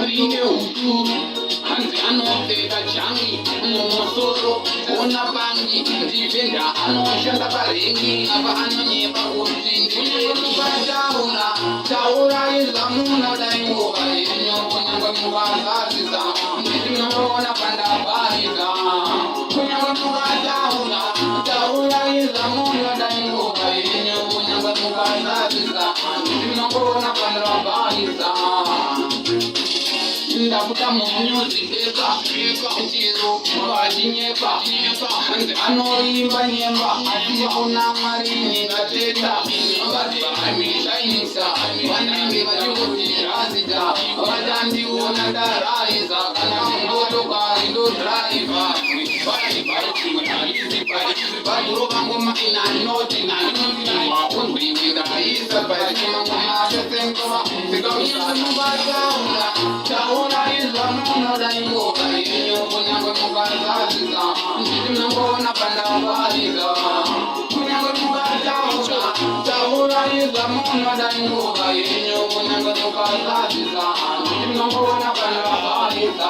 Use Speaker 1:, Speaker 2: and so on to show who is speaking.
Speaker 1: rine utu hanzi anopfeka changi mumusoro ona bangi ndivenda anoshanda parengi apa anonyepa kuti ndinekubataura taura izamuna daingova yenyu kunyangwe mukazazisa nditi munoona pandabariza kunyangwe mukataura taura izamuna daingova yenyu kunyangwe mukazazisa nditi munoona pandabariza ndakuta munyuzipeka chiro vachinyepa hanzi anoimba nyemba atikuna marini vateta vatiamishainisa vanenge vachingotiraziza vatandiona ndaraiza kana motokari ndodraivha vadrovangoma inanoti nainotiwaundriniraisa paichimangomaaesengova zikamusaनुभataura taura izvamunodaingova yenyu kunyangwe mukazaziza nditi munongoona pandavariza kunyangwe mukataura taura izvamunodaingova yenyu kunyangwe mukazaziza nditi munongoona pandavariza